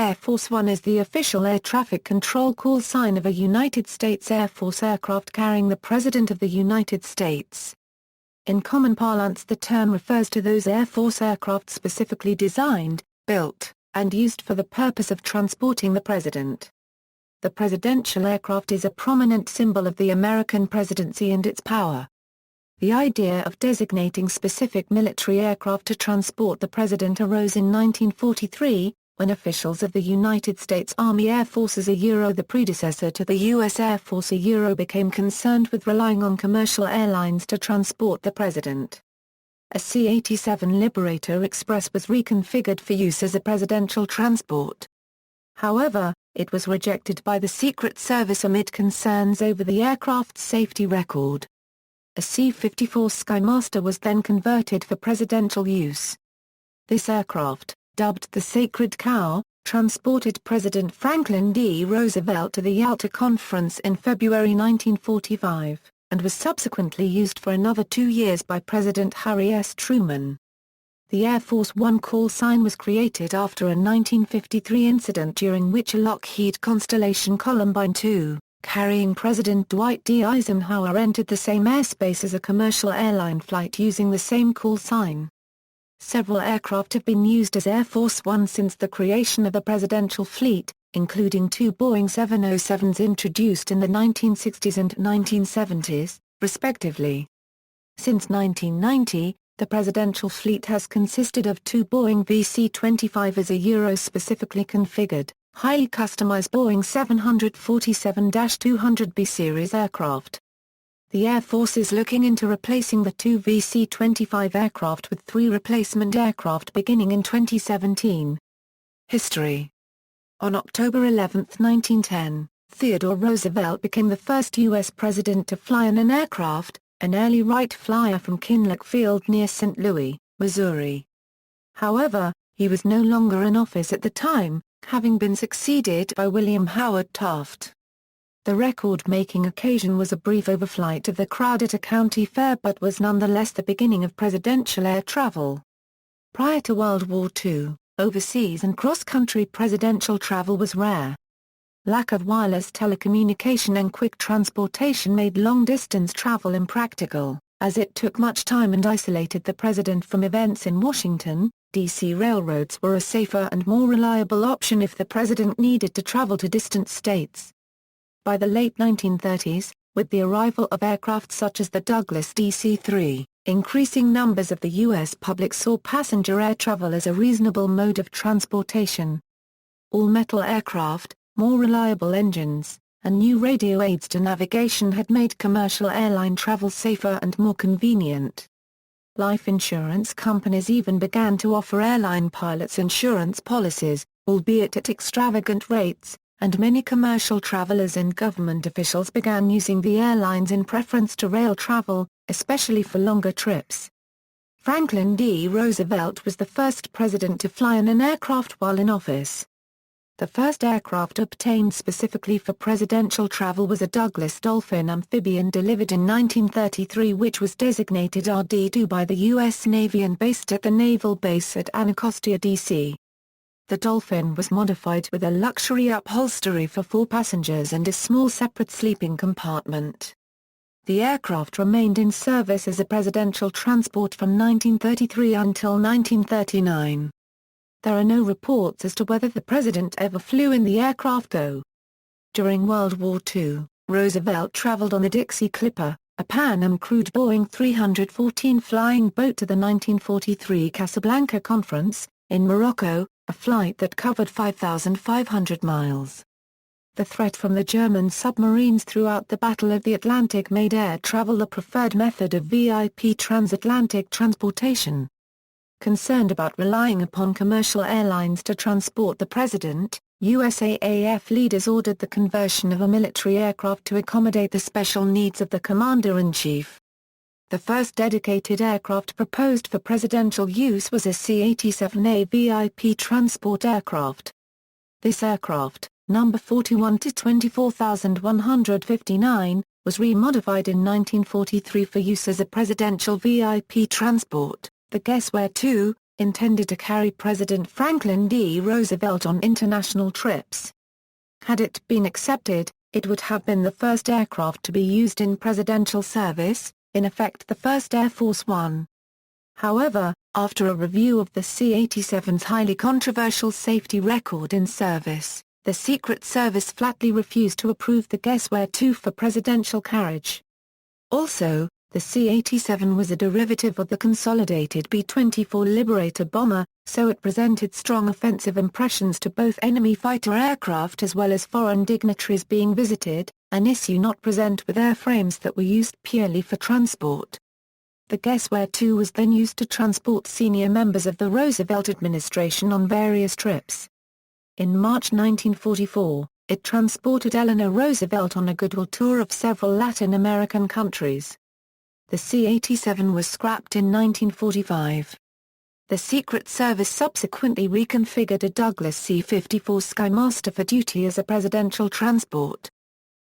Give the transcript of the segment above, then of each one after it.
Air Force One is the official air traffic control call sign of a United States Air Force aircraft carrying the President of the United States. In common parlance, the term refers to those Air Force aircraft specifically designed, built, and used for the purpose of transporting the President. The presidential aircraft is a prominent symbol of the American presidency and its power. The idea of designating specific military aircraft to transport the President arose in 1943, when officials of the United States Army Air Forces the predecessor to the U.S. Air Force became concerned with relying on commercial airlines to transport the President. A C-87 Liberator Express was reconfigured for use as a presidential transport. However, it was rejected by the Secret Service amid concerns over the aircraft's safety record. A C-54 Skymaster was then converted for presidential use. This aircraft, dubbed the Sacred Cow, transported President Franklin D. Roosevelt to the Yalta Conference in February 1945, and was subsequently used for another 2 years by President Harry S. Truman. The Air Force One call sign was created after a 1953 incident during which a Lockheed Constellation Columbine II, carrying President Dwight D. Eisenhower, entered the same airspace as a commercial airline flight using the same call sign. Several aircraft have been used as Air Force One since the creation of the presidential fleet, including 2 Boeing 707s introduced in the 1960s and 1970s, respectively. Since 1990, the presidential fleet has consisted of 2 Boeing VC-25 as a specifically configured, highly customized Boeing 747-200B series aircraft. The Air Force is looking into replacing the 2 VC-25 aircraft with 3 replacement aircraft beginning in 2017. History. On October 11, 1910, Theodore Roosevelt became the first U.S. president to fly in an aircraft, an early Wright Flyer from Kinloch Field near St. Louis, Missouri. However, he was no longer in office at the time, having been succeeded by William Howard Taft. The record-making occasion was a brief overflight of the crowd at a county fair, but was nonetheless the beginning of presidential air travel. Prior to World War II, overseas and cross-country presidential travel was rare. Lack of wireless telecommunication and quick transportation made long-distance travel impractical, as it took much time and isolated the president from events in Washington, D.C. Railroads were a safer and more reliable option if the president needed to travel to distant states. By the late 1930s, with the arrival of aircraft such as the Douglas DC-3, increasing numbers of the U.S. public saw passenger air travel as a reasonable mode of transportation. All-metal aircraft, more reliable engines, and new radio aids to navigation had made commercial airline travel safer and more convenient. Life insurance companies even began to offer airline pilots insurance policies, albeit at extravagant rates, and many commercial travelers and government officials began using the airlines in preference to rail travel, especially for longer trips. Franklin D. Roosevelt was the first president to fly in an aircraft while in office. The first aircraft obtained specifically for presidential travel was a Douglas Dolphin amphibian delivered in 1933, which was designated RD-2 by the U.S. Navy and based at the Naval Base at Anacostia, D.C. The Dolphin was modified with a luxury upholstery for 4 passengers and a small separate sleeping compartment. The aircraft remained in service as a presidential transport from 1933 until 1939. There are no reports as to whether the president ever flew in the aircraft though. During World War II, Roosevelt traveled on the Dixie Clipper, a Pan Am-crewed Boeing 314 flying boat to the 1943 Casablanca Conference, in Morocco, a flight that covered 5,500 miles. The threat from the German submarines throughout the Battle of the Atlantic made air travel the preferred method of VIP transatlantic transportation. Concerned about relying upon commercial airlines to transport the president, USAAF leaders ordered the conversion of a military aircraft to accommodate the special needs of the commander-in-chief. The first dedicated aircraft proposed for presidential use was a C-87A VIP transport aircraft. This aircraft, number 41 to 24159, was remodified in 1943 for use as a presidential VIP transport, the Guessware II, intended to carry President Franklin D. Roosevelt on international trips. Had it been accepted, it would have been the first aircraft to be used in presidential service, in effect the first Air Force One. However, after a review of the C-87's highly controversial safety record in service, the Secret Service flatly refused to approve the Guessware II for presidential carriage. Also, the C-87 was a derivative of the consolidated B-24 Liberator bomber, so it presented strong offensive impressions to both enemy fighter aircraft as well as foreign dignitaries being visited, an issue not present with airframes that were used purely for transport. The Guessware II was then used to transport senior members of the Roosevelt administration on various trips. In March 1944, it transported Eleanor Roosevelt on a goodwill tour of several Latin American countries. The C-87 was scrapped in 1945. The Secret Service subsequently reconfigured a Douglas C-54 Skymaster for duty as a presidential transport.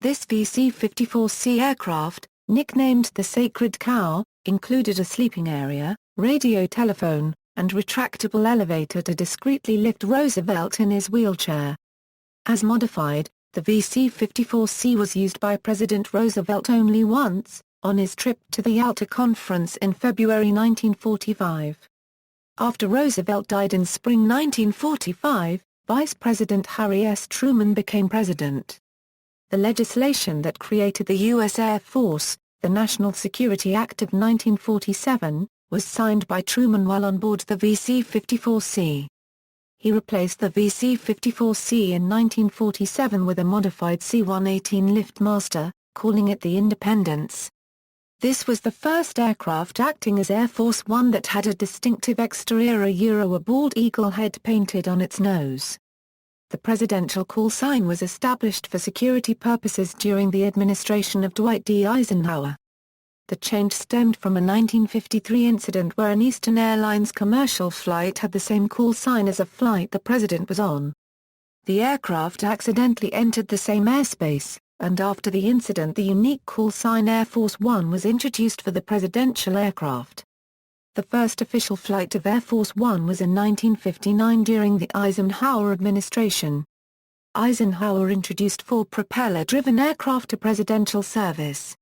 This C-54C aircraft, nicknamed the Sacred Cow, included a sleeping area, radio telephone, and retractable elevator to discreetly lift Roosevelt in his wheelchair. As modified, the C-54C was used by President Roosevelt only once, on his trip to the Yalta Conference in February 1945. After Roosevelt died in spring 1945, Vice President Harry S. Truman became president. The legislation that created the U.S. Air Force, the National Security Act of 1947, was signed by Truman while on board the C-54C. He replaced the C-54C in 1947 with a modified C-118 Liftmaster, calling it the Independence. This was the first aircraft acting as Air Force One that had a distinctive exterior, a bald eagle head painted on its nose. The presidential call sign was established for security purposes during the administration of Dwight D. Eisenhower. The change stemmed from a 1953 incident where an Eastern Airlines commercial flight had the same call sign as a flight the president was on. The aircraft accidentally entered the same airspace, and after the incident the unique call sign Air Force One was introduced for the presidential aircraft. The first official flight of Air Force One was in 1959 during the Eisenhower administration. Eisenhower introduced 4 propeller-driven aircraft to presidential service.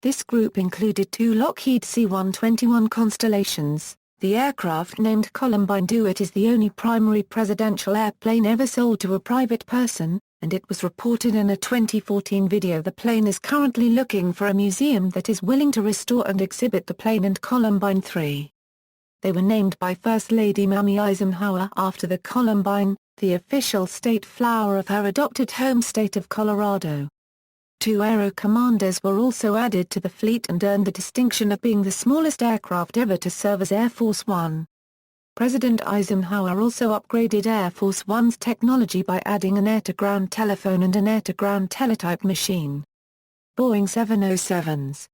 This group included 2 Lockheed C-121 Constellations. The aircraft named Columbine DeWitt is the only primary presidential airplane ever sold to a private person, and it was reported in a 2014 video the plane is currently looking for a museum that is willing to restore and exhibit the plane and Columbine 3. They were named by First Lady Mamie Eisenhower after the Columbine, the official state flower of her adopted home state of Colorado. 2 Aero Commanders were also added to the fleet and earned the distinction of being the smallest aircraft ever to serve as Air Force One. President Eisenhower also upgraded Air Force One's technology by adding an air-to-ground telephone and an air-to-ground teletype machine. Boeing 707s.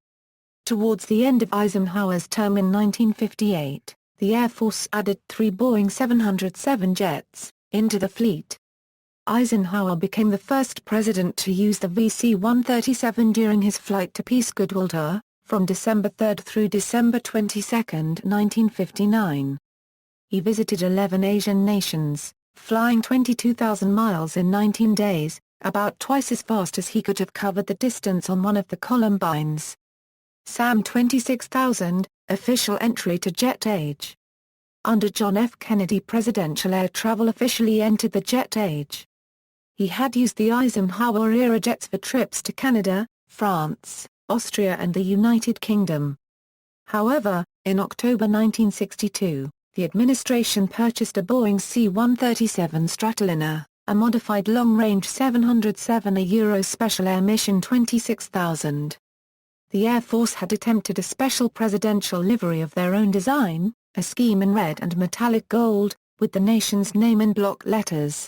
Towards the end of Eisenhower's term in 1958, the Air Force added 3 Boeing 707 jets into the fleet. Eisenhower became the first president to use the VC-137 during his flight to Peace Goodwill Tour, from December 3 through December 22, 1959. He visited 11 Asian nations, flying 22,000 miles in 19 days, about twice as fast as he could have covered the distance on one of the Columbines. SAM 26,000, official entry to jet age. Under John F. Kennedy presidential air travel officially entered the jet age. He had used the Eisenhower-era jets for trips to Canada, France, Austria and the United Kingdom. However, in October 1962, the administration purchased a Boeing C-137 Stratoliner, a modified long-range 707 Euro Special Air Mission 26,000. The Air Force had attempted a special presidential livery of their own design, a scheme in red and metallic gold, with the nation's name in block letters.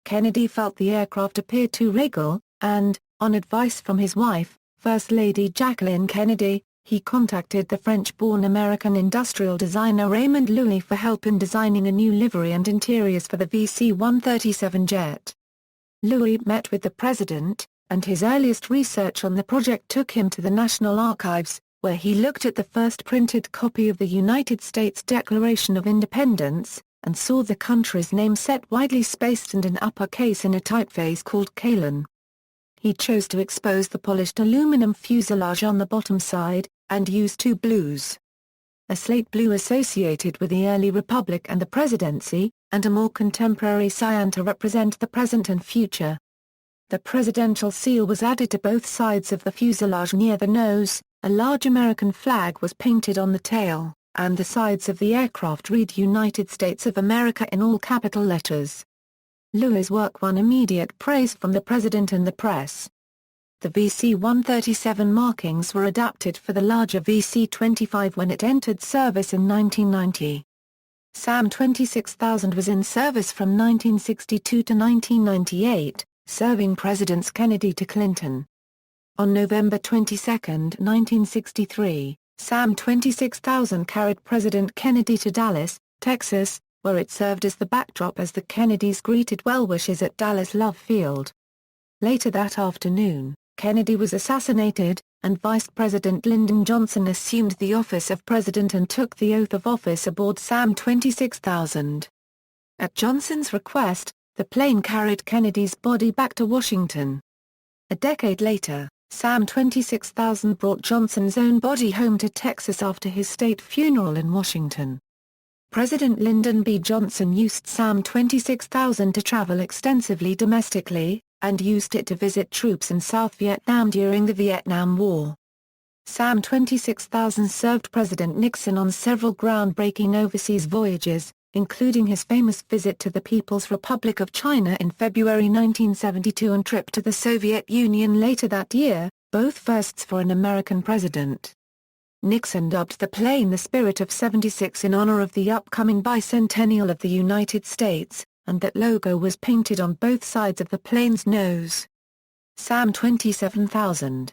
Kennedy felt the aircraft appeared too regal, and, on advice from his wife, First Lady Jacqueline Kennedy, he contacted the French-born American industrial designer Raymond Louis for help in designing a new livery and interiors for the VC-137 jet. Louis met with the president, and his earliest research on the project took him to the National Archives, where he looked at the first printed copy of the United States Declaration of Independence, and saw the country's name set widely spaced and in uppercase in a typeface called colon. He chose to expose the polished aluminum fuselage on the bottom side, and used two blues. A slate blue associated with the early republic and the presidency, and a more contemporary cyan to represent the present and future. The presidential seal was added to both sides of the fuselage near the nose, a large American flag was painted on the tail, and the sides of the aircraft read United States of America in all capital letters. Louis' work won immediate praise from the president and the press. The VC-137 markings were adapted for the larger VC-25 when it entered service in 1990. SAM 26000 was in service from 1962 to 1998, serving Presidents Kennedy to Clinton. On November 22, 1963, SAM 26000 carried President Kennedy to Dallas, Texas, where it served as the backdrop as the Kennedys greeted well-wishers at Dallas Love Field. Later that afternoon, Kennedy was assassinated, and Vice President Lyndon Johnson assumed the office of president and took the oath of office aboard SAM 26000. At Johnson's request, the plane carried Kennedy's body back to Washington. A decade later, SAM 26000 brought Johnson's own body home to Texas after his state funeral in Washington. President Lyndon B. Johnson used SAM 26000 to travel extensively domestically, and used it to visit troops in South Vietnam during the Vietnam War. SAM 26000 served President Nixon on several groundbreaking overseas voyages, including his famous visit to the People's Republic of China in February 1972 and trip to the Soviet Union later that year, both firsts for an American president. Nixon dubbed the plane the Spirit of 76 in honor of the upcoming bicentennial of the United States, and that logo was painted on both sides of the plane's nose. SAM 27000.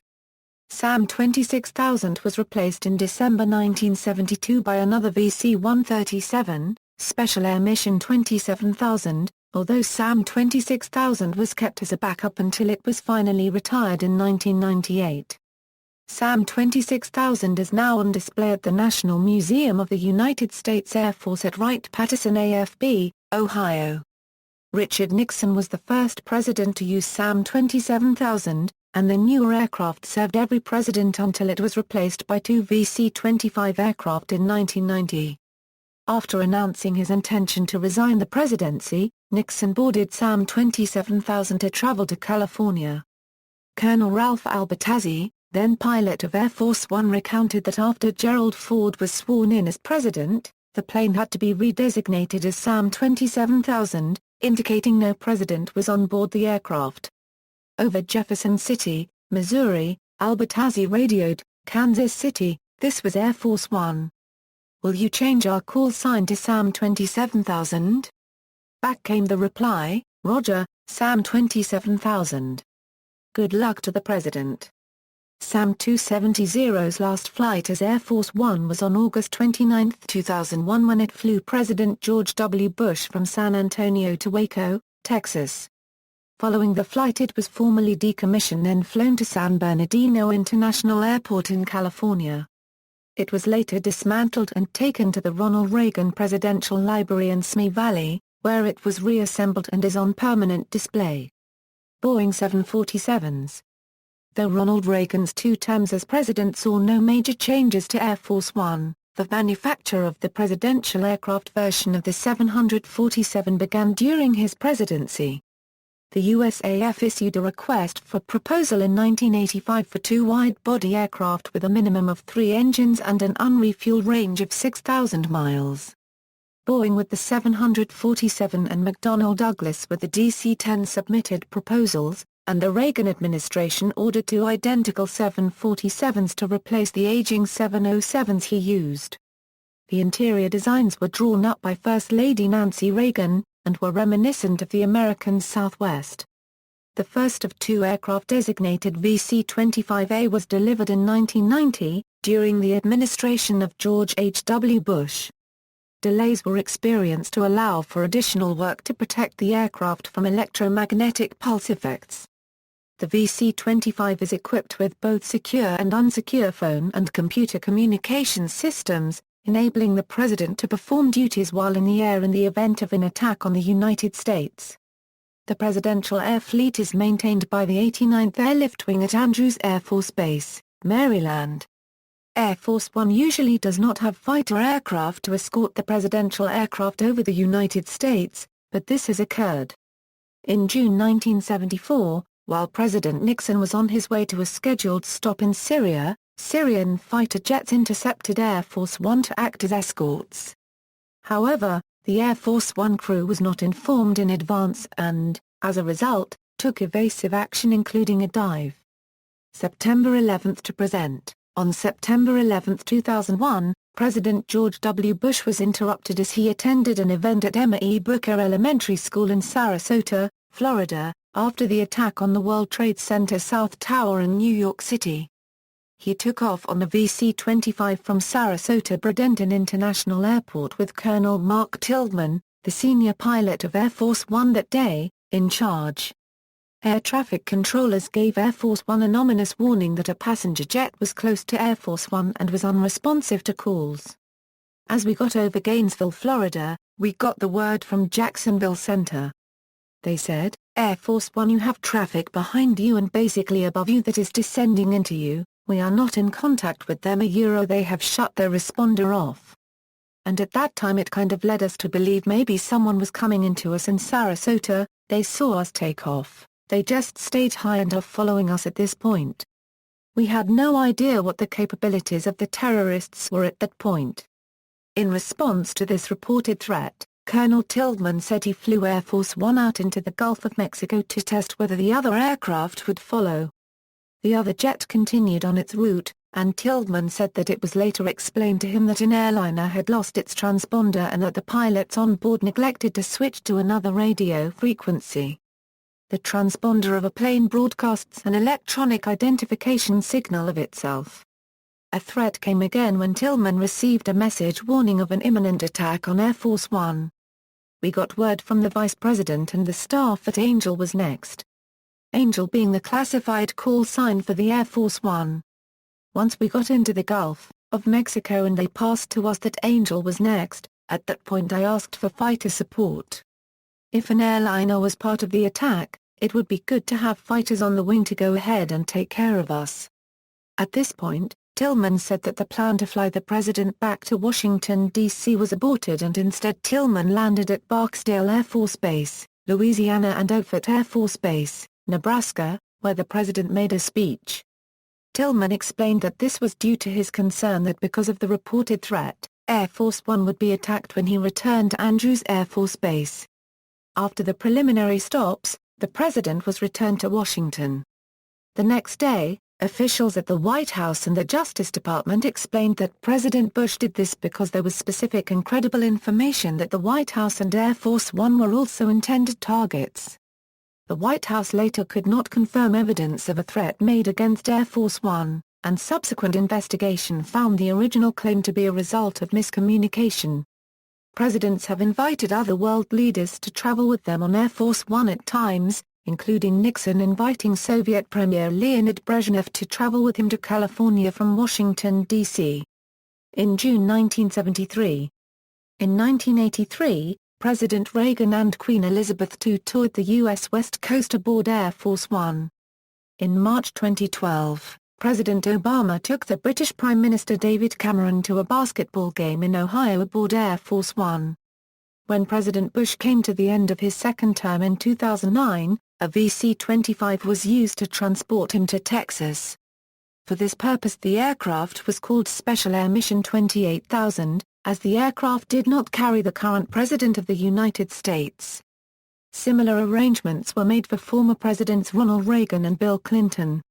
SAM 26000 was replaced in December 1972 by another VC-137, Special Air Mission 27000, although SAM 26000 was kept as a backup until it was finally retired in 1998. SAM 26000 is now on display at the National Museum of the United States Air Force at Wright-Patterson AFB, Ohio. Richard Nixon was the first president to use SAM 27000, and the newer aircraft served every president until it was replaced by two VC-25 aircraft in 1990. After announcing his intention to resign the presidency, Nixon boarded SAM 27000 to travel to California. Colonel Ralph Albertazzi, then pilot of Air Force One, recounted that after Gerald Ford was sworn in as president, the plane had to be redesignated as SAM 27000, indicating no president was on board the aircraft. Over Jefferson City, Missouri, Albertazzi radioed, "Kansas City, this was Air Force One. Will you change our call sign to SAM 27000? Back came the reply, "Roger, SAM 27000. Good luck to the president." SAM 270's last flight as Air Force One was on August 29, 2001 when it flew President George W. Bush from San Antonio to Waco, Texas. Following the flight it was formally decommissioned and flown to San Bernardino International Airport in California. It was later dismantled and taken to the Ronald Reagan Presidential Library in Simi Valley, where it was reassembled and is on permanent display. Boeing 747s. Though Ronald Reagan's 2 terms as president saw no major changes to Air Force One, the manufacture of the presidential aircraft version of the 747 began during his presidency. The USAF issued a request for proposal in 1985 for 2 wide-body aircraft with a minimum of 3 engines and an unrefueled range of 6,000 miles. Boeing with the 747 and McDonnell Douglas with the DC-10 submitted proposals, and the Reagan administration ordered 2 identical 747s to replace the aging 707s he used. The interior designs were drawn up by First Lady Nancy Reagan, and were reminiscent of the American Southwest. The first of 2 aircraft designated VC-25A was delivered in 1990, during the administration of George H. W. Bush. Delays were experienced to allow for additional work to protect the aircraft from electromagnetic pulse effects. the VC-25 is equipped with both secure and unsecure phone and computer communications systems, enabling the President to perform duties while in the air in the event of an attack on the United States. The Presidential Air Fleet is maintained by the 89th Airlift Wing at Andrews Air Force Base, Maryland. Air Force One usually does not have fighter aircraft to escort the presidential aircraft over the United States, but this has occurred. In June 1974, while President Nixon was on his way to a scheduled stop in Syria, Syrian fighter jets intercepted Air Force One to act as escorts. However, the Air Force One crew was not informed in advance and, as a result, took evasive action including a dive. September 11 to present. On September 11, 2001, President George W. Bush was interrupted as he attended an event at Emma E. Booker Elementary School in Sarasota, Florida, after the attack on the World Trade Center South Tower in New York City. He took off on the VC-25 from Sarasota-Bradenton International Airport with Colonel Mark Tilghman, the senior pilot of Air Force One that day, in charge. Air traffic controllers gave Air Force One an ominous warning that a passenger jet was close to Air Force One and was unresponsive to calls. As we got over Gainesville, Florida, we got the word from Jacksonville Center. They said, Air Force One, you have traffic behind you and basically above you that is descending into you. We are not in contact with them. They have shut their responder off. And at that time it kind of led us to believe maybe someone was coming into us in Sarasota. They saw us take off. They just stayed high and are following us at this point. We had no idea what the capabilities of the terrorists were at that point. In response to this reported threat, Colonel Tilghman said he flew Air Force One out into the Gulf of Mexico to test whether the other aircraft would follow. The other jet continued on its route, and Tilghman said that it was later explained to him that an airliner had lost its transponder and that the pilots on board neglected to switch to another radio frequency. The transponder of a plane broadcasts an electronic identification signal of itself. A threat came again when Tilghman received a message warning of an imminent attack on Air Force One. We got word from the Vice President and the staff that Angel was next. Angel being the classified call sign for the Air Force One. Once we got into the Gulf of Mexico and they passed to us that Angel was next, at that point I asked for fighter support. If an airliner was part of the attack, it would be good to have fighters on the wing to go ahead and take care of us. At this point, Tilghman said that the plan to fly the president back to Washington, D.C. was aborted and instead Tilghman landed at Barksdale Air Force Base, Louisiana and Offutt Air Force Base, Nebraska, where the president made a speech. Tilghman explained that this was due to his concern that because of the reported threat, Air Force One would be attacked when he returned to Andrews Air Force Base. After the preliminary stops, the president was returned to Washington. The next day, officials at the White House and the Justice Department explained that President Bush did this because there was specific and credible information that the White House and Air Force One were also intended targets. The White House later could not confirm evidence of a threat made against Air Force One, and subsequent investigation found the original claim to be a result of miscommunication. Presidents have invited other world leaders to travel with them on Air Force One at times, including Nixon inviting Soviet Premier Leonid Brezhnev to travel with him to California from Washington, D.C. in June 1973. In 1983, President Reagan and Queen Elizabeth II toured the U.S. West Coast aboard Air Force One. In March 2012, President Obama took the British Prime Minister David Cameron to a basketball game in Ohio aboard Air Force One. When President Bush came to the end of his second term in 2009, a VC-25 was used to transport him to Texas. For this purpose the aircraft was called Special Air Mission 28000, as the aircraft did not carry the current President of the United States. Similar arrangements were made for former Presidents Ronald Reagan and Bill Clinton.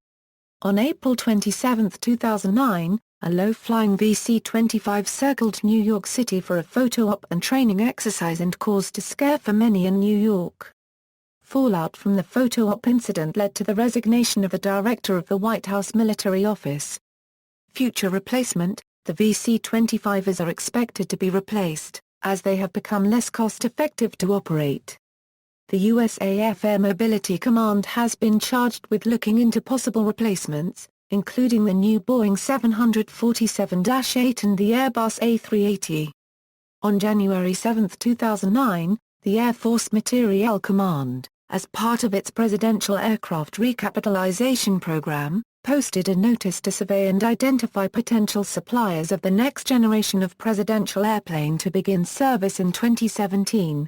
On April 27, 2009, a low-flying VC-25 circled New York City for a photo op and training exercise and caused a scare for many in New York. Fallout from the photo op incident led to the resignation of the director of the White House Military Office. Future replacement: the VC-25s are expected to be replaced, as they have become less cost-effective to operate. The USAF Air Mobility Command has been charged with looking into possible replacements, including the new Boeing 747-8 and the Airbus A380. On January 7, 2009, the Air Force Materiel Command, as part of its Presidential Aircraft Recapitalization Program, posted a notice to survey and identify potential suppliers of the next generation of presidential airplane to begin service in 2017.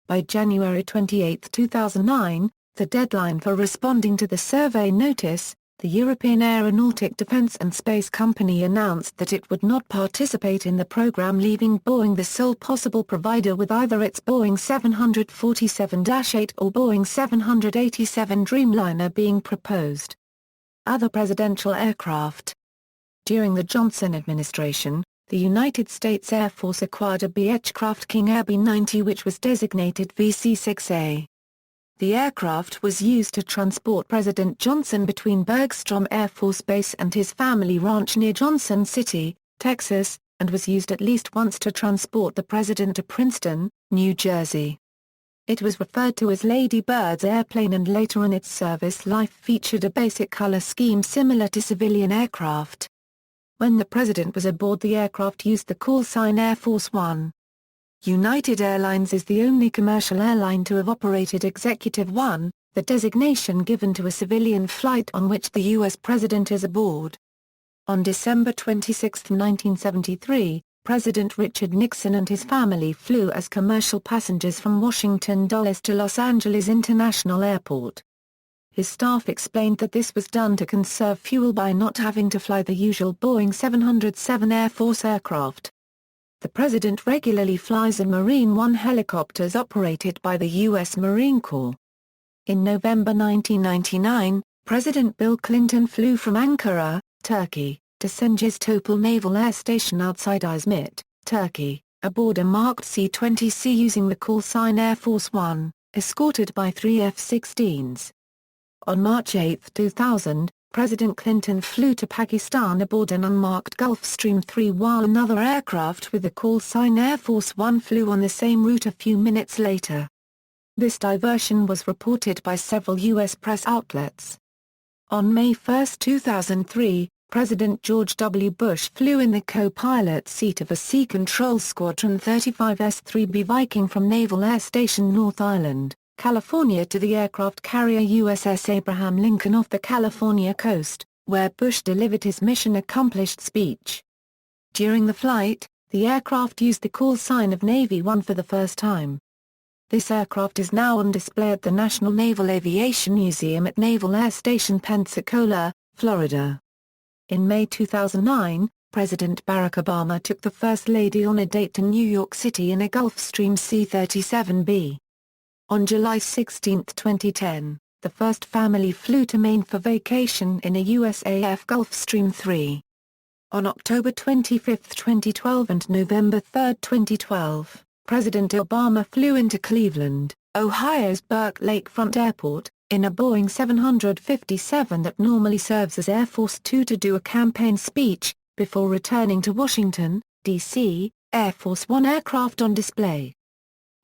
By January 28, 2009, the deadline for responding to the survey notice, the European Aeronautic Defence and Space Company announced that it would not participate in the program, leaving Boeing the sole possible provider with either its Boeing 747-8 or Boeing 787 Dreamliner being proposed. Other presidential aircraft. During the Johnson administration, the United States Air Force acquired a Beechcraft King Air B-90 which was designated VC-6A. The aircraft was used to transport President Johnson between Bergstrom Air Force Base and his family ranch near Johnson City, Texas, and was used at least once to transport the president to Princeton, New Jersey. It was referred to as Lady Bird's airplane and later in its service life featured a basic color scheme similar to civilian aircraft. When the president was aboard, the aircraft used the call sign Air Force One. United Airlines is the only commercial airline to have operated Executive One, the designation given to a civilian flight on which the U.S. president is aboard. On December 26, 1973, President Richard Nixon and his family flew as commercial passengers from Washington Dulles to Los Angeles International Airport. His staff explained that this was done to conserve fuel by not having to fly the usual Boeing 707 Air Force aircraft. The President regularly flies in Marine One helicopters operated by the U.S. Marine Corps. In November 1999, President Bill Clinton flew from Ankara, Turkey, to Cengiz Topal Naval Air Station outside Izmit, Turkey, aboard a marked C-20C using the call sign Air Force One, escorted by 3 F-16s. On March 8, 2000, President Clinton flew to Pakistan aboard an unmarked Gulfstream 3 while another aircraft with the call sign Air Force One flew on the same route a few minutes later. This diversion was reported by several U.S. press outlets. On May 1, 2003, President George W. Bush flew in the co-pilot seat of a Sea Control Squadron 35S-3B Viking from Naval Air Station North Island, California to the aircraft carrier USS Abraham Lincoln off the California coast, where Bush delivered his mission accomplished speech. During the flight, the aircraft used the call sign of Navy One for the first time. This aircraft is now on display at the National Naval Aviation Museum at Naval Air Station Pensacola, Florida. In May 2009, President Barack Obama took the First Lady on a date to New York City in a Gulfstream C-37B. On July 16, 2010, the first family flew to Maine for vacation in a USAF Gulfstream 3. On October 25, 2012 and November 3, 2012, President Obama flew into Cleveland, Ohio's Burke Lakefront Airport, in a Boeing 757 that normally serves as Air Force Two to do a campaign speech, before returning to Washington, D.C., Air Force One aircraft on display.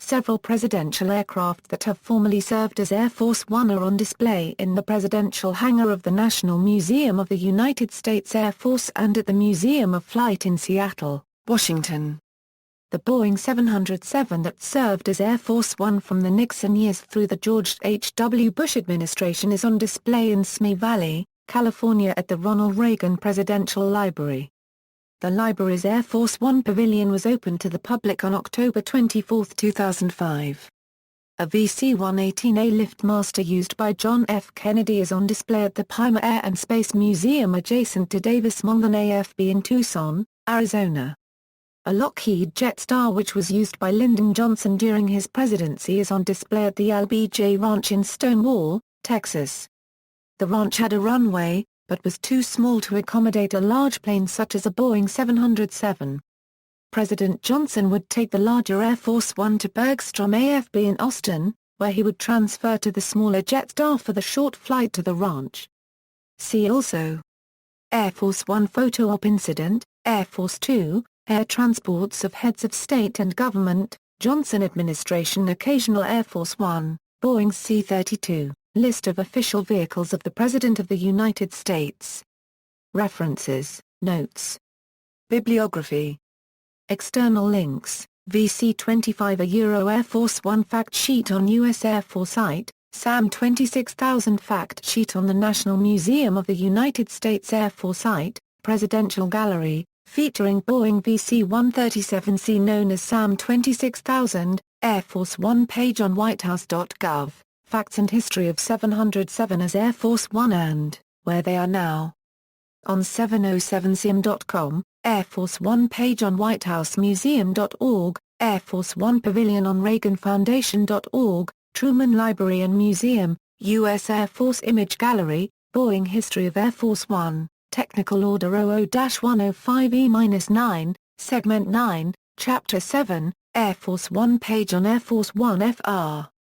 Several presidential aircraft that have formerly served as Air Force One are on display in the presidential hangar of the National Museum of the United States Air Force and at the Museum of Flight in Seattle, Washington. The Boeing 707 that served as Air Force One from the Nixon years through the George H. W. Bush administration is on display in Simi Valley, California at the Ronald Reagan Presidential Library. The library's Air Force One pavilion was opened to the public on October 24, 2005. A VC-118A Liftmaster used by John F. Kennedy is on display at the Palmer Air and Space Museum adjacent to Davis-Monthan AFB in Tucson, Arizona. A Lockheed Jetstar which was used by Lyndon Johnson during his presidency is on display at the LBJ Ranch in Stonewall, Texas. The ranch had a runway, but was too small to accommodate a large plane such as a Boeing 707. President Johnson would take the larger Air Force One to Bergstrom AFB in Austin, where he would transfer to the smaller Jetstar for the short flight to the ranch. See also: Air Force One photo op incident, Air Force Two, air transports of heads of state and government, Johnson administration occasional Air Force One. Boeing C-32, list of official vehicles of the President of the United States. References, notes. Bibliography. External links, VC-25 Air Force One fact sheet on U.S. Air Force site, SAM 26000 fact sheet on the National Museum of the United States Air Force site, Presidential Gallery, featuring Boeing VC-137C known as SAM 26000, Air Force One page on whitehouse.gov, facts and history of 707 as Air Force One and, where they are now. On 707cm.com, Air Force One page on whitehousemuseum.org, Air Force One pavilion on reaganfoundation.org, Truman Library and Museum, U.S. Air Force Image Gallery, Boeing History of Air Force One, Technical Order 00-105E-9, Segment 9, Chapter 7, Air Force One page on Air Force One FR.